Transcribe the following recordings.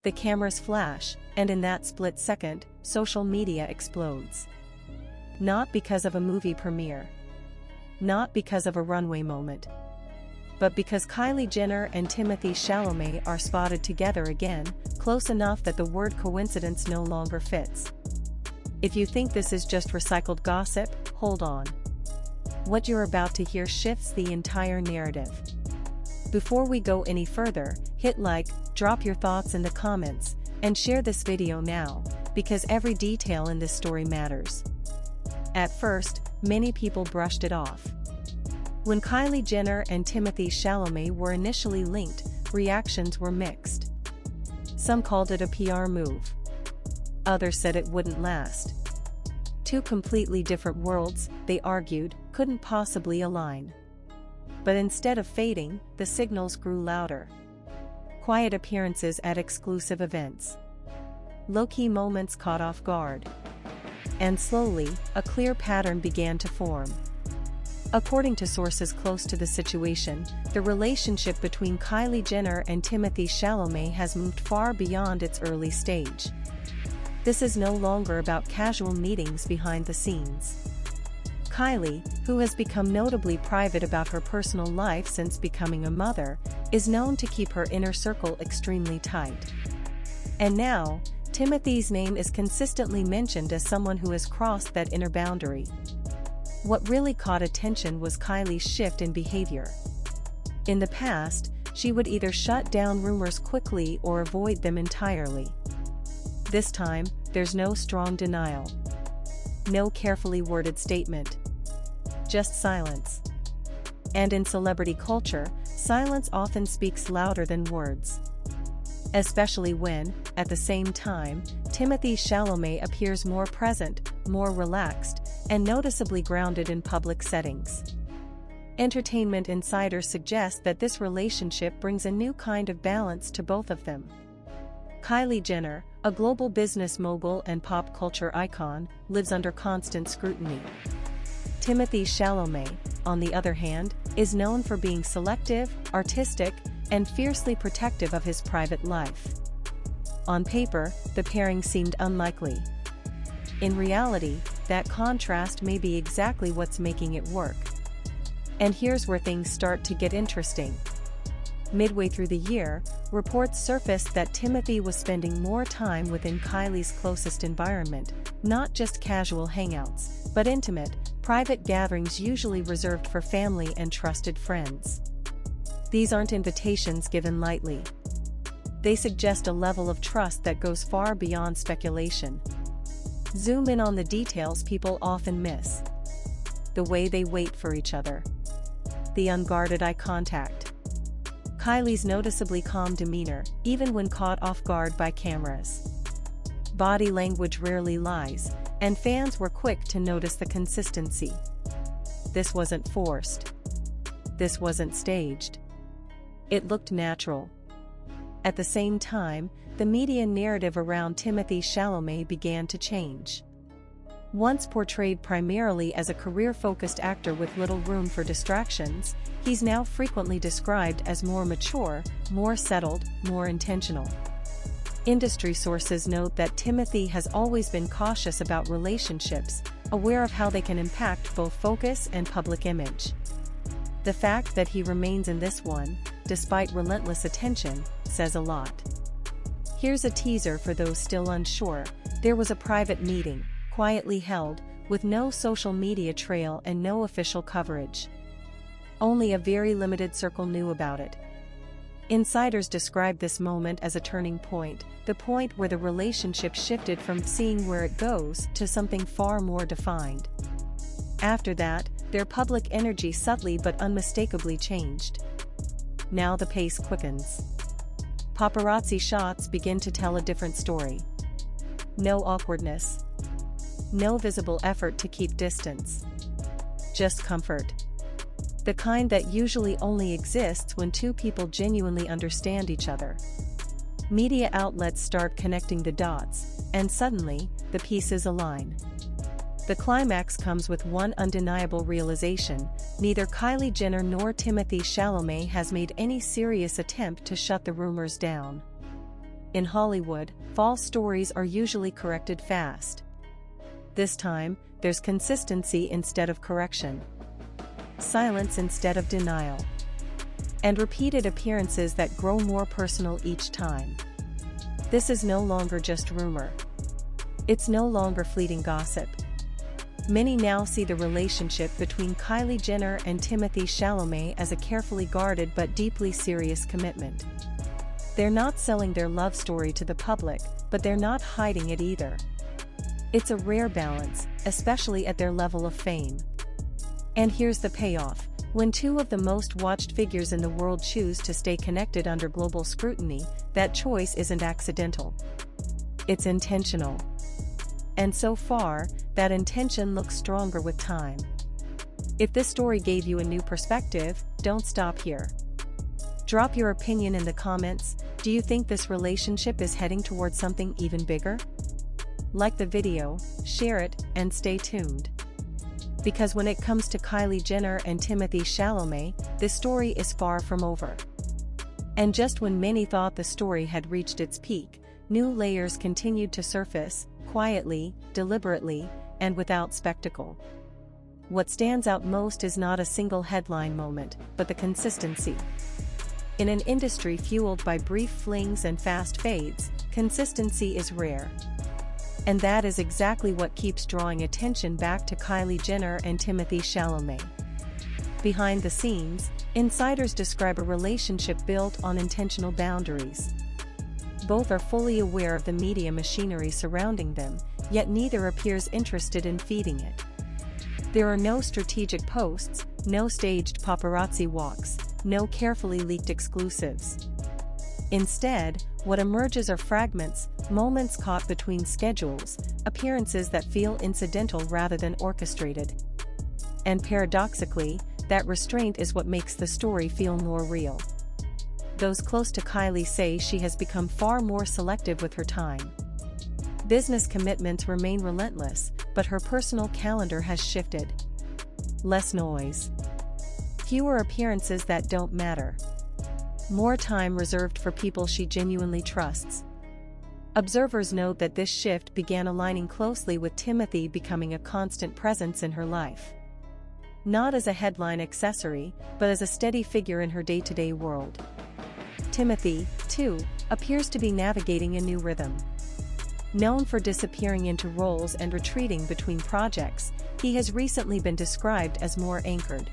The cameras flash, and in that split second, social media explodes. Not because of a movie premiere. Not because of a runway moment. But because Kylie Jenner and Timothée Chalamet are spotted together again, close enough that the word coincidence no longer fits. If you think this is just recycled gossip, hold on. What you're about to hear shifts the entire narrative. Before we go any further, hit like, drop your thoughts in the comments, and share this video now, because every detail in this story matters. At first, many people brushed it off. When Kylie Jenner and Timothée Chalamet were initially linked, reactions were mixed. Some called it a PR move. Others said it wouldn't last. Two completely different worlds, they argued, couldn't possibly align. But instead of fading, the signals grew louder. Quiet appearances at exclusive events. Low-key moments caught off guard. And slowly, a clear pattern began to form. According to sources close to the situation, the relationship between Kylie Jenner and Timothée Chalamet has moved far beyond its early stage. This is no longer about casual meetings behind the scenes. Kylie, who has become notably private about her personal life since becoming a mother, is known to keep her inner circle extremely tight. And now, Timothy's name is consistently mentioned as someone who has crossed that inner boundary. What really caught attention was Kylie's shift in behavior. In the past, she would either shut down rumors quickly or avoid them entirely. This time, there's no strong denial. No carefully worded statement. Just silence. And in celebrity culture, silence often speaks louder than words. Especially when, at the same time, Timothée Chalamet appears more present, more relaxed, and noticeably grounded in public settings. Entertainment insiders suggest that this relationship brings a new kind of balance to both of them. Kylie Jenner, a global business mogul and pop culture icon, lives under constant scrutiny. Timothée Chalamet, on the other hand, is known for being selective, artistic, and fiercely protective of his private life. On paper, the pairing seemed unlikely. In reality, that contrast may be exactly what's making it work. And here's where things start to get interesting. Midway through the year, reports surfaced that Timothée was spending more time within Kylie's closest environment, not just casual hangouts, but intimate, private gatherings usually reserved for family and trusted friends. These aren't invitations given lightly. They suggest a level of trust that goes far beyond speculation. Zoom in on the details people often miss. The way they wait for each other. The unguarded eye contact. Kylie's noticeably calm demeanor, even when caught off guard by cameras. Body language rarely lies, and fans were quick to notice the consistency. This wasn't forced. This wasn't staged. It looked natural. At the same time, the media narrative around Timothée Chalamet began to change. Once portrayed primarily as a career-focused actor with little room for distractions, he's now frequently described as more mature, more settled, more intentional. Industry sources note that Timothée has always been cautious about relationships, aware of how they can impact both focus and public image. The fact that he remains in this one, despite relentless attention, says a lot. Here's a teaser for those still unsure. There was a private meeting, quietly held, with no social media trail and no official coverage. Only a very limited circle knew about it. Insiders describe this moment as a turning point, the point where the relationship shifted from seeing where it goes to something far more defined. After that, their public energy subtly but unmistakably changed. Now the pace quickens. Paparazzi shots begin to tell a different story. No awkwardness. No visible effort to keep distance. Just comfort. The kind that usually only exists when two people genuinely understand each other. Media outlets start connecting the dots, and suddenly, the pieces align. The climax comes with one undeniable realization: neither Kylie Jenner nor Timothée Chalamet has made any serious attempt to shut the rumors down. In Hollywood, false stories are usually corrected fast. This time, there's consistency instead of correction, silence instead of denial, and repeated appearances that grow more personal each time. This is no longer just rumor. It's no longer fleeting gossip. Many now see the relationship between Kylie Jenner and Timothée Chalamet as a carefully guarded but deeply serious commitment. They're not selling their love story to the public, but they're not hiding it either. It's a rare balance, especially at their level of fame. And here's the payoff. When two of the most watched figures in the world choose to stay connected under global scrutiny, that choice isn't accidental. It's intentional. And so far, that intention looks stronger with time. If this story gave you a new perspective, don't stop here. Drop your opinion in the comments. Do you think this relationship is heading towards something even bigger? Like the video, share it, and stay tuned. Because when it comes to Kylie Jenner and Timothée Chalamet, this story is far from over. And just when many thought the story had reached its peak, new layers continued to surface, quietly, deliberately, and without spectacle. What stands out most is not a single headline moment, but the consistency. In an industry fueled by brief flings and fast fades, consistency is rare. And that is exactly what keeps drawing attention back to Kylie Jenner and Timothée Chalamet. Behind the scenes, insiders describe a relationship built on intentional boundaries. Both are fully aware of the media machinery surrounding them, yet neither appears interested in feeding it. There are no strategic posts, no staged paparazzi walks, no carefully leaked exclusives. Instead, what emerges are fragments, moments caught between schedules, appearances that feel incidental rather than orchestrated. And paradoxically, that restraint is what makes the story feel more real. Those close to Kylie say she has become far more selective with her time. Business commitments remain relentless, but her personal calendar has shifted. Less noise. Fewer appearances that don't matter. More time reserved for people she genuinely trusts. Observers note that this shift began aligning closely with Timothee becoming a constant presence in her life. Not as a headline accessory, but as a steady figure in her day-to-day world. Timothee, too, appears to be navigating a new rhythm. Known for disappearing into roles and retreating between projects, he has recently been described as more anchored.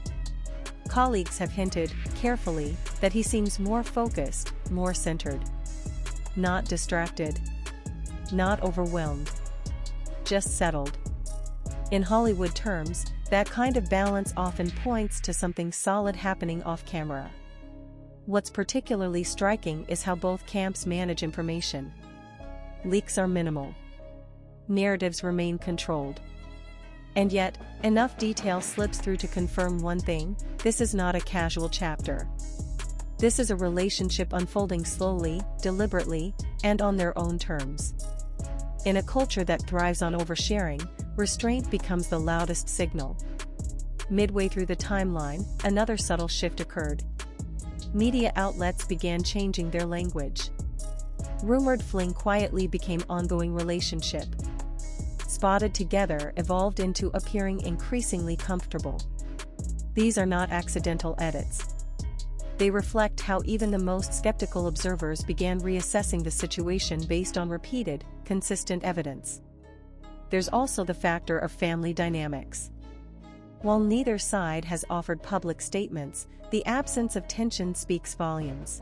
Colleagues have hinted, carefully, that he seems more focused, more centered. Not distracted. Not overwhelmed. Just settled. In Hollywood terms, that kind of balance often points to something solid happening off-camera. What's particularly striking is how both camps manage information. Leaks are minimal. Narratives remain controlled. And yet, enough detail slips through to confirm one thing: this is not a casual chapter. This is a relationship unfolding slowly, deliberately, and on their own terms. In a culture that thrives on oversharing, restraint becomes the loudest signal. Midway through the timeline, another subtle shift occurred. Media outlets began changing their language. Rumored fling quietly became ongoing relationship. Spotted together evolved into appearing increasingly comfortable. These are not accidental edits. They reflect how even the most skeptical observers began reassessing the situation based on repeated, consistent evidence. There's also the factor of family dynamics. While neither side has offered public statements, the absence of tension speaks volumes.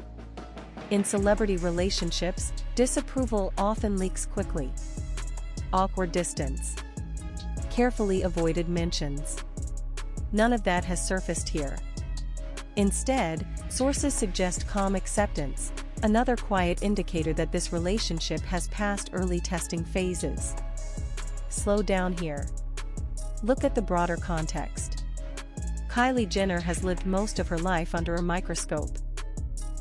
In celebrity relationships, disapproval often leaks quickly. Awkward distance. Carefully avoided mentions. None of that has surfaced here. Instead, sources suggest calm acceptance, another quiet indicator that this relationship has passed early testing phases. Slow down here. Look at the broader context. Kylie Jenner has lived most of her life under a microscope.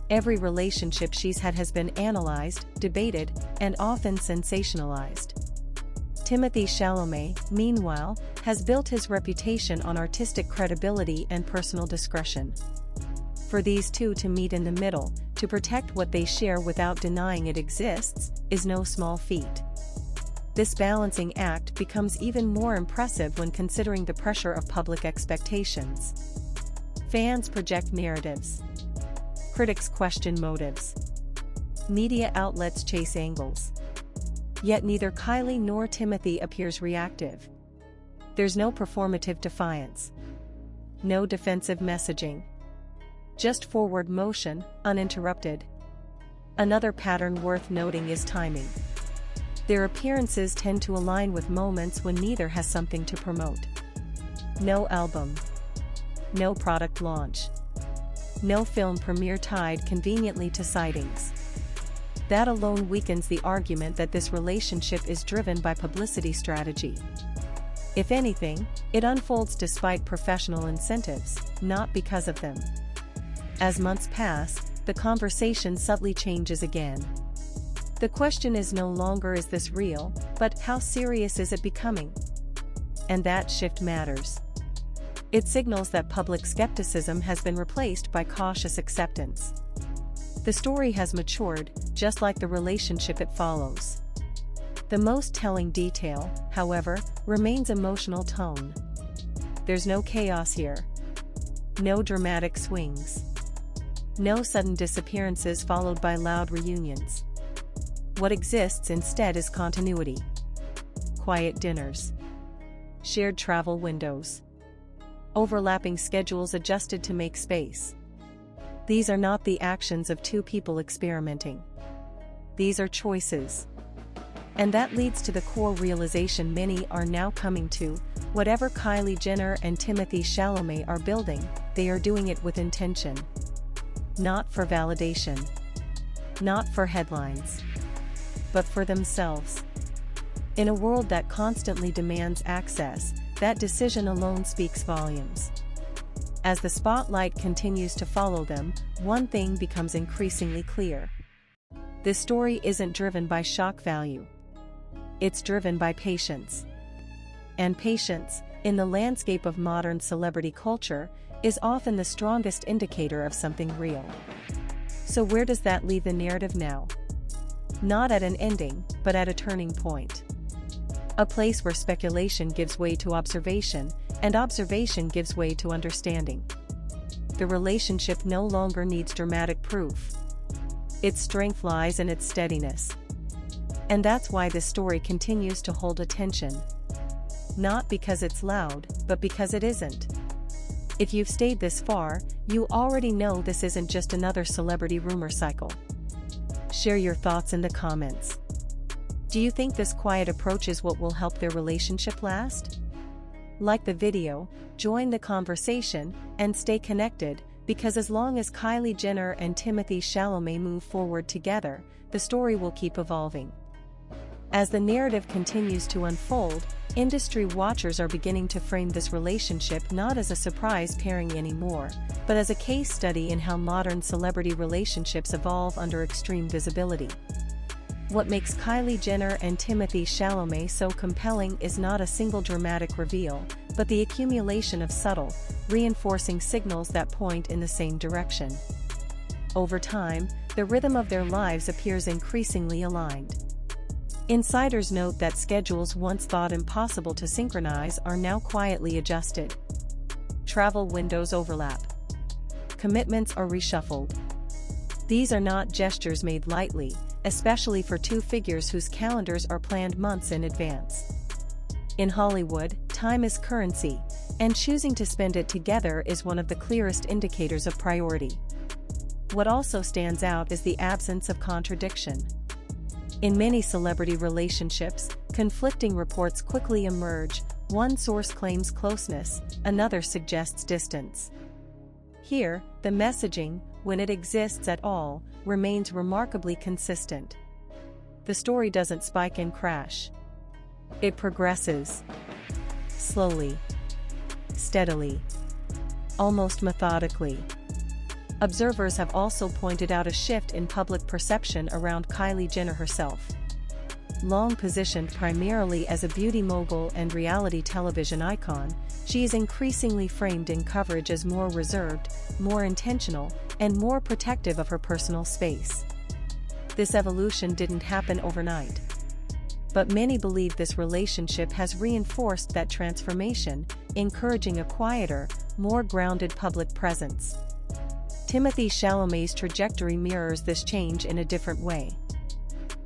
Every relationship she's had has been analyzed, debated, and often sensationalized. Timothée Chalamet, meanwhile, has built his reputation on artistic credibility and personal discretion. For these two to meet in the middle, to protect what they share without denying it exists, is no small feat. This balancing act becomes even more impressive when considering the pressure of public expectations. Fans project narratives. Critics question motives. Media outlets chase angles. Yet neither Kylie nor Timothee appears reactive. There's no performative defiance. No defensive messaging. Just forward motion, uninterrupted. Another pattern worth noting is timing. Their appearances tend to align with moments when neither has something to promote. No album. No product launch. No film premiere tied conveniently to sightings. That alone weakens the argument that this relationship is driven by publicity strategy. If anything, it unfolds despite professional incentives, not because of them. As months pass, the conversation subtly changes again. The question is no longer is this real, but how serious is it becoming? And that shift matters. It signals that public skepticism has been replaced by cautious acceptance. The story has matured, just like the relationship it follows. The most telling detail, however, remains emotional tone. There's no chaos here. No dramatic swings. No sudden disappearances followed by loud reunions. What exists instead is continuity. Quiet dinners. Shared travel windows. Overlapping schedules adjusted to make space. These are not the actions of two people experimenting. These are choices. And that leads to the core realization many are now coming to: whatever Kylie Jenner and Timothée Chalamet are building, they are doing it with intention. Not for validation. Not for headlines. But for themselves. In a world that constantly demands access, that decision alone speaks volumes. As the spotlight continues to follow them, one thing becomes increasingly clear. This story isn't driven by shock value. It's driven by patience. And patience, in the landscape of modern celebrity culture, is often the strongest indicator of something real. So where does that leave the narrative now? Not at an ending, but at a turning point. A place where speculation gives way to observation, and observation gives way to understanding. The relationship no longer needs dramatic proof. Its strength lies in its steadiness. And that's why this story continues to hold attention. Not because it's loud, but because it isn't. If you've stayed this far, you already know this isn't just another celebrity rumor cycle. Share your thoughts in the comments. Do you think this quiet approach is what will help their relationship last? Like the video, join the conversation, and stay connected, because as long as Kylie Jenner and Timothée Chalamet move forward together, the story will keep evolving. As the narrative continues to unfold, industry watchers are beginning to frame this relationship not as a surprise pairing anymore, but as a case study in how modern celebrity relationships evolve under extreme visibility. What makes Kylie Jenner and Timothée Chalamet so compelling is not a single dramatic reveal, but the accumulation of subtle, reinforcing signals that point in the same direction. Over time, the rhythm of their lives appears increasingly aligned. Insiders note that schedules once thought impossible to synchronize are now quietly adjusted. Travel windows overlap. Commitments are reshuffled. These are not gestures made lightly, especially for two figures whose calendars are planned months in advance. In Hollywood, time is currency, and choosing to spend it together is one of the clearest indicators of priority. What also stands out is the absence of contradiction. In many celebrity relationships, conflicting reports quickly emerge. One source claims closeness, another suggests distance. Here, the messaging, when it exists at all, remains remarkably consistent. The story doesn't spike and crash. It progresses. Slowly. Steadily. Almost methodically. Observers have also pointed out a shift in public perception around Kylie Jenner herself. long positioned primarily as a beauty mogul and reality television icon, she is increasingly framed in coverage as more reserved, more intentional, and more protective of her personal space. This evolution didn't happen overnight. But many believe this relationship has reinforced that transformation, encouraging a quieter, more grounded public presence. Timothée Chalamet's trajectory mirrors this change in a different way.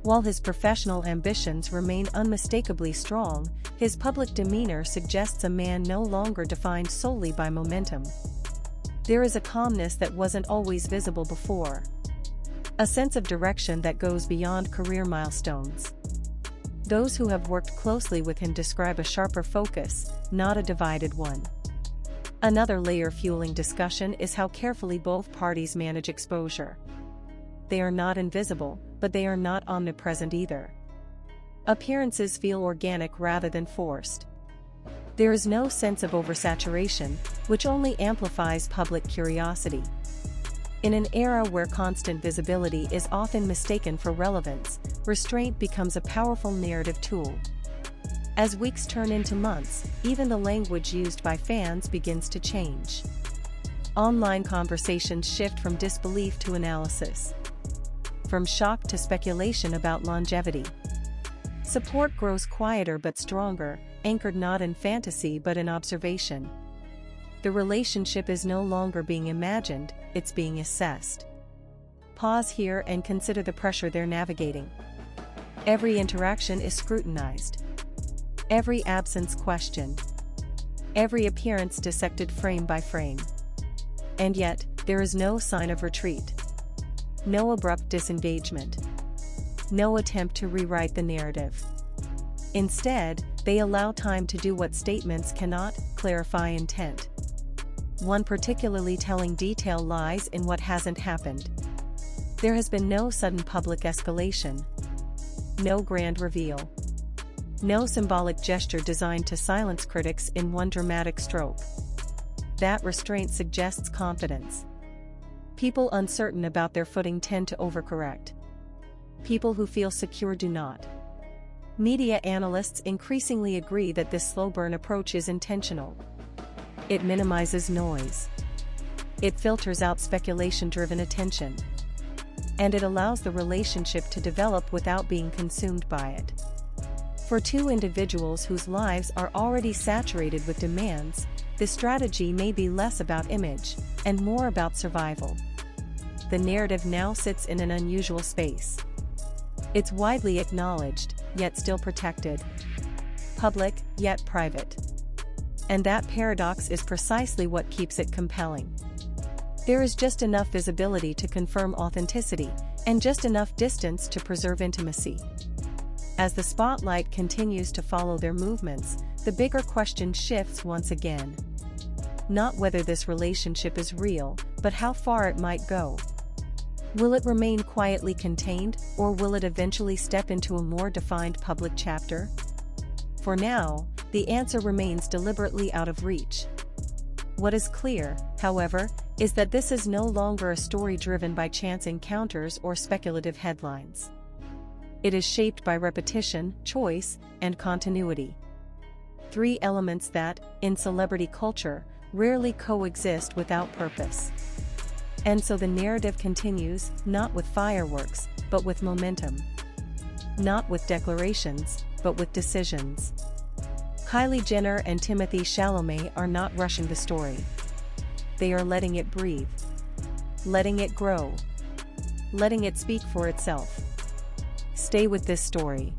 While his professional ambitions remain unmistakably strong, his public demeanor suggests a man no longer defined solely by momentum. There is a calmness that wasn't always visible before. A sense of direction that goes beyond career milestones. Those who have worked closely with him describe a sharper focus, not a divided one. Another layer fueling discussion is how carefully both parties manage exposure. They are not invisible, but they are not omnipresent either. Appearances feel organic rather than forced. There is no sense of oversaturation, which only amplifies public curiosity. In an era where constant visibility is often mistaken for relevance, restraint becomes a powerful narrative tool. As weeks turn into months, even the language used by fans begins to change. Online conversations shift from disbelief to analysis. From shock to speculation about longevity. Support grows quieter but stronger, anchored not in fantasy but in observation. The relationship is no longer being imagined, it's being assessed. Pause here and consider the pressure they're navigating. Every interaction is scrutinized. Every absence questioned. Every appearance dissected frame by frame. And yet, there is no sign of retreat. No abrupt disengagement. No attempt to rewrite the narrative. Instead, they allow time to do what statements cannot: clarify intent. One particularly telling detail lies in what hasn't happened. There has been no sudden public escalation. No grand reveal. No symbolic gesture designed to silence critics in one dramatic stroke. That restraint suggests confidence. People uncertain about their footing tend to overcorrect. People who feel secure do not. Media analysts increasingly agree that this slow burn approach is intentional. It minimizes noise. It filters out speculation-driven attention. And it allows the relationship to develop without being consumed by it. For two individuals whose lives are already saturated with demands, this strategy may be less about image and more about survival. The narrative now sits in an unusual space. It's widely acknowledged, yet still protected. Public, yet private. And that paradox is precisely what keeps it compelling. There is just enough visibility to confirm authenticity, and just enough distance to preserve intimacy. As the spotlight continues to follow their movements, the bigger question shifts once again. Not whether this relationship is real, but how far it might go. Will it remain quietly contained, or will it eventually step into a more defined public chapter? For now, the answer remains deliberately out of reach. What is clear, however, is that this is no longer a story driven by chance encounters or speculative headlines. It is shaped by repetition, choice, and continuity. Three elements that, in celebrity culture, rarely coexist without purpose. And so the narrative continues, not with fireworks, but with momentum. Not with declarations, but with decisions. Kylie Jenner and Timothée Chalamet are not rushing the story. They are letting it breathe. Letting it grow. Letting it speak for itself. Stay with this story.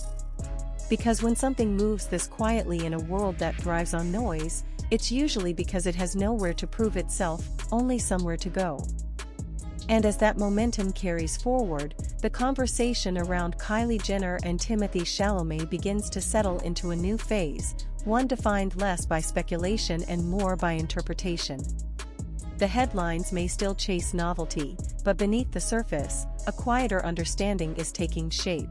Because when something moves this quietly in a world that thrives on noise, it's usually because it has nowhere to prove itself, only somewhere to go. And as that momentum carries forward, the conversation around Kylie Jenner and Timothée Chalamet begins to settle into a new phase, one defined less by speculation and more by interpretation. The headlines may still chase novelty, but beneath the surface, a quieter understanding is taking shape.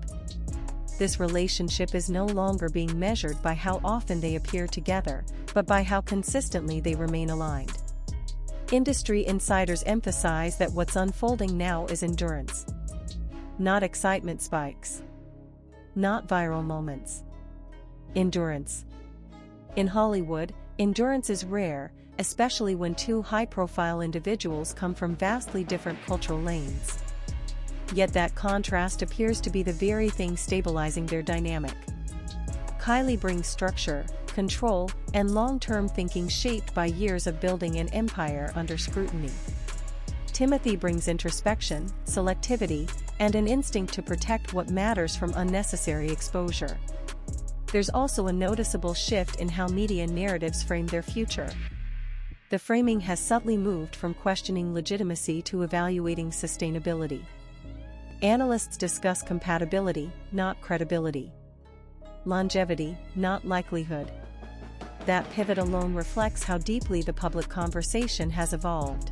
This relationship is no longer being measured by how often they appear together, but by how consistently they remain aligned. Industry insiders emphasize that what's unfolding now is endurance. Not excitement spikes. not viral moments. Endurance. In Hollywood, endurance is rare, especially when two high-profile individuals come from vastly different cultural lanes. Yet that contrast appears to be the very thing stabilizing their dynamic. Kylie brings structure, control, and long-term thinking shaped by years of building an empire under scrutiny. Timothee brings introspection, selectivity, and an instinct to protect what matters from unnecessary exposure. There's also a noticeable shift in how media narratives frame their future. The framing has subtly moved from questioning legitimacy to evaluating sustainability. Analysts discuss compatibility, not credibility. Longevity, not likelihood. That pivot alone reflects how deeply the public conversation has evolved.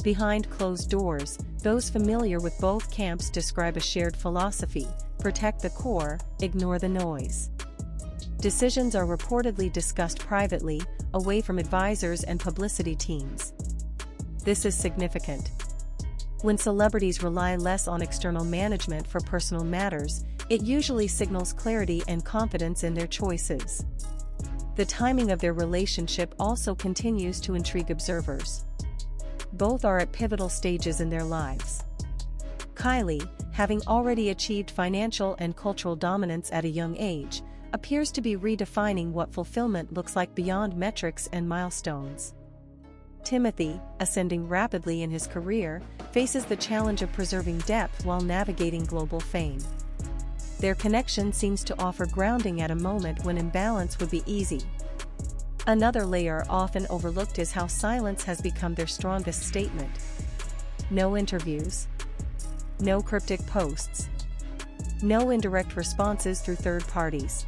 Behind closed doors, those familiar with both camps describe a shared philosophy: protect the core, ignore the noise. Decisions are reportedly discussed privately, away from advisors and publicity teams. This is significant. When celebrities rely less on external management for personal matters, it usually signals clarity and confidence in their choices. The timing of their relationship also continues to intrigue observers. Both are at pivotal stages in their lives. Kylie, having already achieved financial and cultural dominance at a young age, appears to be redefining what fulfillment looks like beyond metrics and milestones. Timothee, ascending rapidly in his career, faces the challenge of preserving depth while navigating global fame. Their connection seems to offer grounding at a moment when imbalance would be easy. Another layer often overlooked is how silence has become their strongest statement. No interviews. No cryptic posts. No indirect responses through third parties.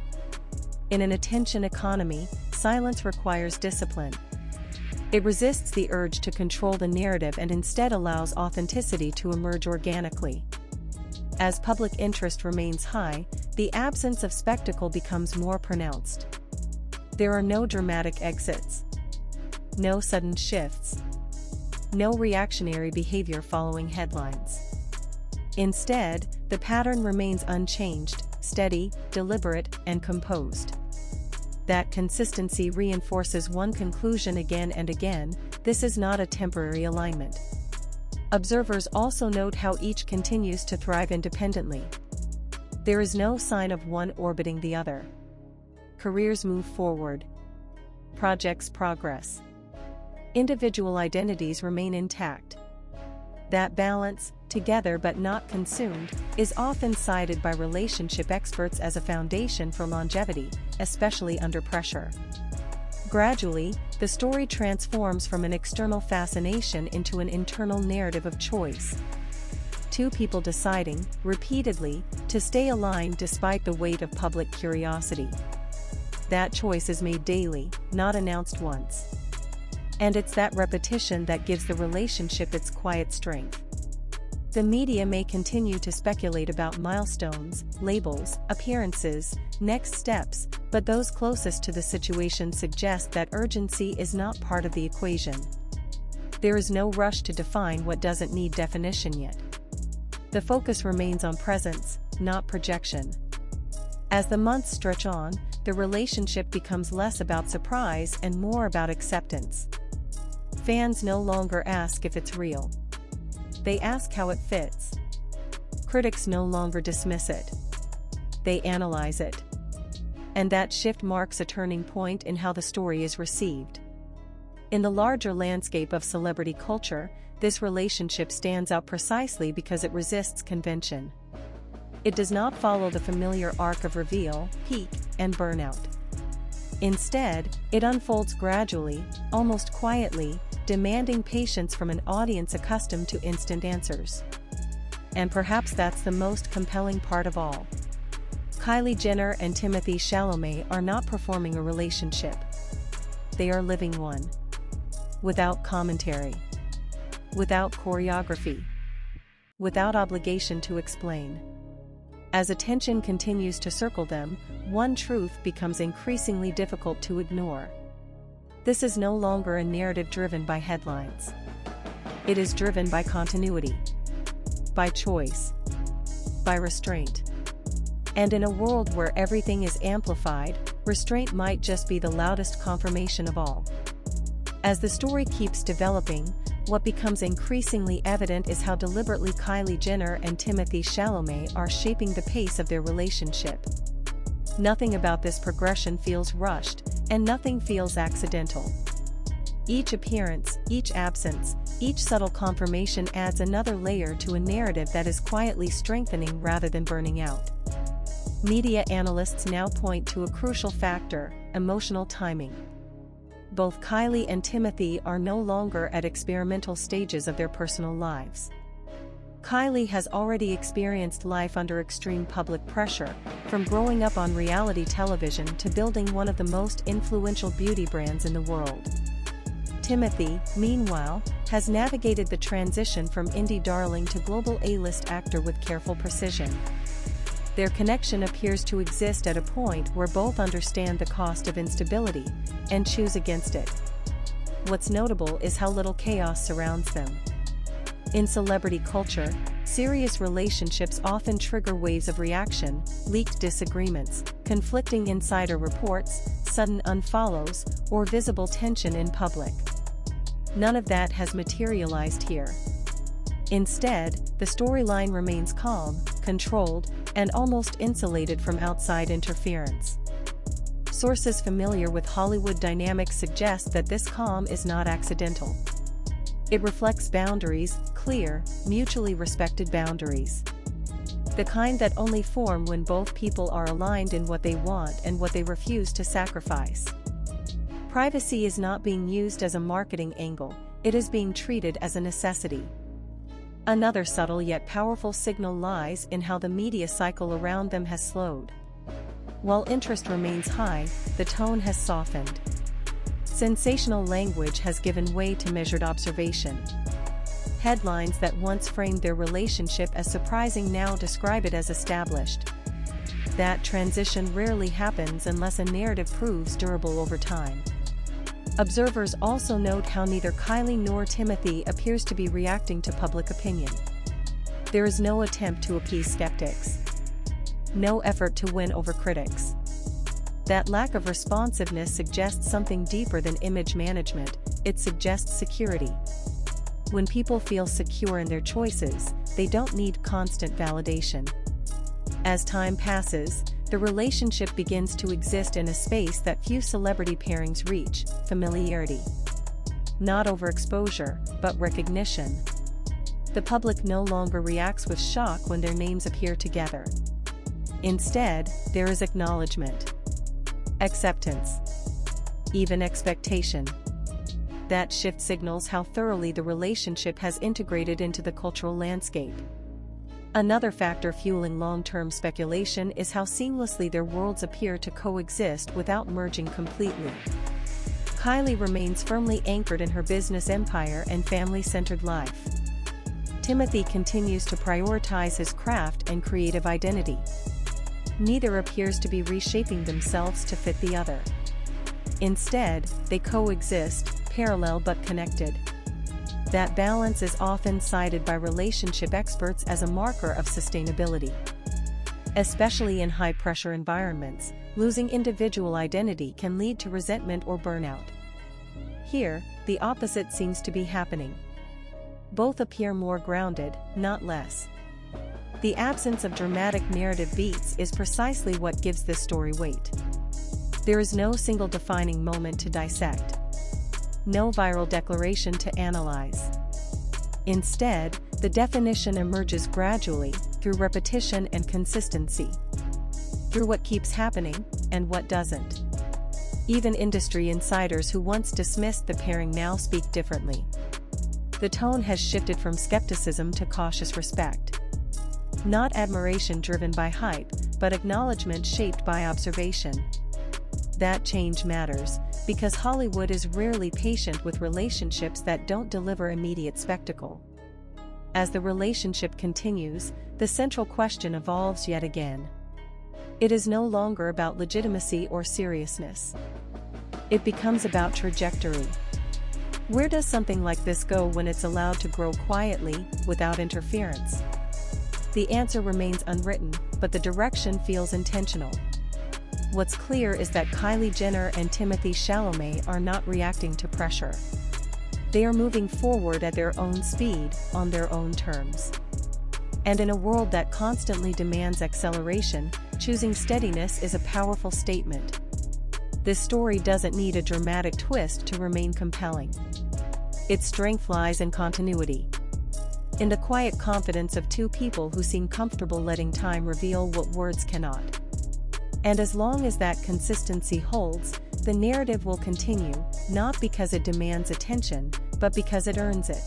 In an attention economy, silence requires discipline. It resists the urge to control the narrative and instead allows authenticity to emerge organically. As public interest remains high, the absence of spectacle becomes more pronounced. There are no dramatic exits. No sudden shifts. No reactionary behavior following headlines. Instead, the pattern remains unchanged, steady, deliberate, and composed. That consistency reinforces one conclusion again and again: this is not a temporary alignment. Observers also note how each continues to thrive independently. There is no sign of one orbiting the other. Careers move forward. Projects progress. Individual identities remain intact. That balance, together but not consumed, is often cited by relationship experts as a foundation for longevity, especially under pressure. Gradually, the story transforms from an external fascination into an internal narrative of choice. Two people deciding, repeatedly, to stay aligned despite the weight of public curiosity. That choice is made daily, not announced once. And it's that repetition that gives the relationship its quiet strength. The media may continue to speculate about milestones, labels, appearances, next steps, but those closest to the situation suggest that urgency is not part of the equation. There is no rush to define what doesn't need definition yet. The focus remains on presence, not projection. As the months stretch on, the relationship becomes less about surprise and more about acceptance. Fans no longer ask if it's real. They ask how it fits. Critics no longer dismiss it. They analyze it. And that shift marks a turning point in how the story is received. In the larger landscape of celebrity culture, this relationship stands out precisely because it resists convention. It does not follow the familiar arc of reveal, peak, and burnout. Instead, it unfolds gradually, almost quietly, demanding patience from an audience accustomed to instant answers. And perhaps that's the most compelling part of all. Kylie Jenner and Timothée Chalamet are not performing a relationship. They are living one. Without commentary. Without choreography. Without obligation to explain. As attention continues to circle them, one truth becomes increasingly difficult to ignore. This is no longer a narrative driven by headlines. It is driven by continuity, by choice, by restraint. And in a world where everything is amplified, restraint might just be the loudest confirmation of all. As the story keeps developing, what becomes increasingly evident is how deliberately Kylie Jenner and Timothée Chalamet are shaping the pace of their relationship. Nothing about this progression feels rushed, and nothing feels accidental. Each appearance, each absence, each subtle confirmation adds another layer to a narrative that is quietly strengthening rather than burning out. Media analysts now point to a crucial factor: emotional timing. Both Kylie and Timothée are no longer at experimental stages of their personal lives. Kylie has already experienced life under extreme public pressure, from growing up on reality television to building one of the most influential beauty brands in the world. Timothée, meanwhile, has navigated the transition from indie darling to global A-list actor with careful precision. Their connection appears to exist at a point where both understand the cost of instability and choose against it. What's notable is how little chaos surrounds them. In celebrity culture, serious relationships often trigger waves of reaction: leaked disagreements, conflicting insider reports, sudden unfollows, or visible tension in public. None of that has materialized here. Instead, the storyline remains calm, controlled, and almost insulated from outside interference. Sources familiar with Hollywood dynamics suggest that this calm is not accidental. It reflects boundaries, clear, mutually respected boundaries. The kind that only form when both people are aligned in what they want and what they refuse to sacrifice. Privacy is not being used as a marketing angle, it is being treated as a necessity. Another subtle yet powerful signal lies in how the media cycle around them has slowed. While interest remains high, the tone has softened. Sensational language has given way to measured observation. Headlines that once framed their relationship as surprising now describe it as established. That transition rarely happens unless a narrative proves durable over time. Observers also note how neither Kylie nor Timothée appears to be reacting to public opinion. There is no attempt to appease skeptics. No effort to win over critics. That lack of responsiveness suggests something deeper than image management, it suggests security. When people feel secure in their choices, they don't need constant validation. As time passes, the relationship begins to exist in a space that few celebrity pairings reach: familiarity. Not overexposure, but recognition. The public no longer reacts with shock when their names appear together. Instead, there is acknowledgement, acceptance, even expectation. That shift signals how thoroughly the relationship has integrated into the cultural landscape. Another factor fueling long-term speculation is how seamlessly their worlds appear to coexist without merging completely. Kylie remains firmly anchored in her business empire and family-centered life. Timothée continues to prioritize his craft and creative identity. Neither appears to be reshaping themselves to fit the other. Instead, they coexist, parallel but connected. That balance is often cited by relationship experts as a marker of sustainability. Especially in high-pressure environments, losing individual identity can lead to resentment or burnout. Here, the opposite seems to be happening. Both appear more grounded, not less. The absence of dramatic narrative beats is precisely what gives this story weight. There is no single defining moment to dissect. No viral declaration to analyze. Instead, the definition emerges gradually, through repetition and consistency. Through what keeps happening, and what doesn't. Even industry insiders who once dismissed the pairing now speak differently. The tone has shifted from skepticism to cautious respect. Not admiration driven by hype, but acknowledgement shaped by observation. That change matters, because Hollywood is rarely patient with relationships that don't deliver immediate spectacle. As the relationship continues, the central question evolves yet again. It is no longer about legitimacy or seriousness. It becomes about trajectory. Where does something like this go when it's allowed to grow quietly, without interference? The answer remains unwritten, but the direction feels intentional. What's clear is that Kylie Jenner and Timothée Chalamet are not reacting to pressure. They are moving forward at their own speed, on their own terms. And in a world that constantly demands acceleration, choosing steadiness is a powerful statement. This story doesn't need a dramatic twist to remain compelling. Its strength lies in continuity. In the quiet confidence of two people who seem comfortable letting time reveal what words cannot. And as long as that consistency holds, the narrative will continue, not because it demands attention, but because it earns it.